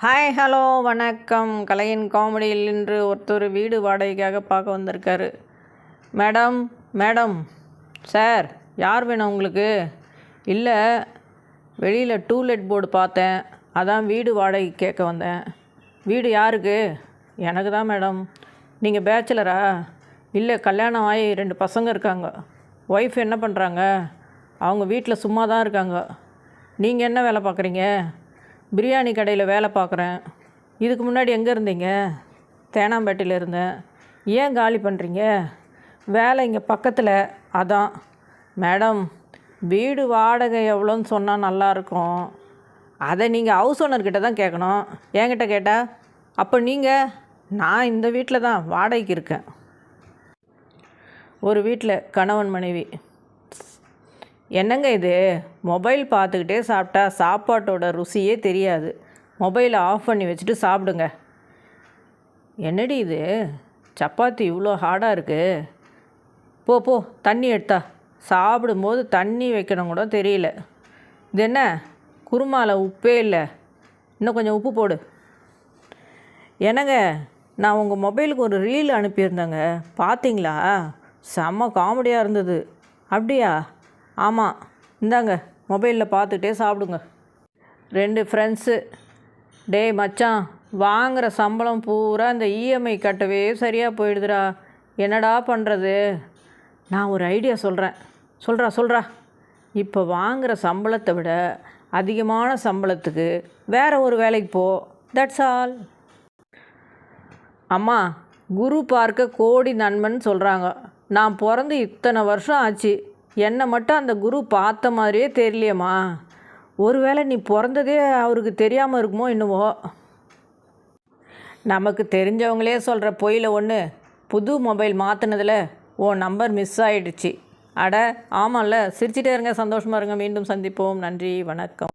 Hi hello வணக்கம். கலையின் காமெடியில் இன்று ஒருத்தர் வீடு வாடகைக்காக பார்க்க வந்திருக்காரு. மேடம் மேடம் சார், யார் வேணும் உங்களுக்கு? இல்லை, வெளியில் டூலெட் போர்டு பார்த்தேன், அதான் வீடு வாடகை கேட்க வந்தேன். வீடு யாருக்கு? எனக்கு தான் மேடம். நீங்கள் பேச்சுலரா? இல்லை, கல்யாணம் ஆகி 2 பசங்க இருக்காங்க. ஒய்ஃப் என்ன பண்ணுறாங்க? அவங்க வீட்டில் சும்மா தான் இருக்காங்க. நீங்கள் என்ன வேலை பார்க்குறீங்க? பிரியாணி கடையில் வேலை பார்க்குறேன். இதுக்கு முன்னாடி எங்கே இருந்தீங்க? தேனாம்பேட்டையில் இருந்தேன். ஏன் காலி பண்ணுறீங்க? வேலை இங்கே பக்கத்தில், அதான். மேடம், வீடு வாடகை எவ்வளோன்னு சொன்னால் நல்லாயிருக்கும். அதை நீங்கள் ஹவுஸ் ஓனர்கிட்ட தான் கேட்கணும், என்கிட்ட கேட்டால். அப்போ நீங்கள்? நான் இந்த வீட்டில் தான் வாடகைக்கு இருக்கேன். ஒரு வீட்டில் கணவன் மனைவி. என்னங்க இது, மொபைல் பார்த்துக்கிட்டே சாப்பிட்டா சாப்பாட்டோட ருசியே தெரியாது. மொபைலை ஆஃப் பண்ணி வச்சுட்டு சாப்பிடுங்க. என்னடி இது, சப்பாத்தி இவ்வளோ ஹார்டாக இருக்குது. போ தண்ணி எடுத்தா. சாப்பிடும்போது தண்ணி வைக்கணும் கூட தெரியல. இது என்ன, குருமாவில் உப்பே இல்லை, இன்னும் கொஞ்சம் உப்பு போடு. என்னங்க, நான் உங்கள் மொபைலுக்கு ஒரு ரீல் அனுப்பியிருந்தேங்க, பார்த்தீங்களா? செம்ம காமெடியாக இருந்தது. அப்படியா? ஆமாம், இந்தாங்க, மொபைலில் பார்த்துட்டே சாப்பிடுங்க. 2 ஃப்ரெண்ட்ஸு. டேய் மச்சான், வாங்குகிற சம்பளம் பூரா இந்த இஎம்ஐ கட்டவே சரியாக போயிடுதுடா, என்னடா பண்ணுறது? நான் ஒரு ஐடியா சொல்கிறேன். சொல்கிறா. இப்போ வாங்குகிற சம்பளத்தை விட அதிகமான சம்பளத்துக்கு வேறு ஒரு வேலைக்கு போ. That's all. அம்மா, குரு பார்க்க கோடி நன்மன் சொல்கிறாங்க. நான் பிறந்து இத்தனை வருஷம் ஆச்சு, என்னை மட்டும் அந்த குரு பார்த்த மாதிரியே தெரியலையம்மா. ஒருவேளை நீ பிறந்ததே அவருக்கு தெரியாமல் இருக்குமோ என்னவோ. நமக்கு தெரிஞ்சவங்களே சொல்கிற பொய்யில் ஒன்று, புது மொபைல் மாற்றினதில் உன் நம்பர் மிஸ் ஆகிடுச்சு. அட ஆமாம்ல. சிரிச்சிட்டே இருங்க, சந்தோஷமாக இருங்க. மீண்டும் சந்திப்போம். நன்றி, வணக்கம்.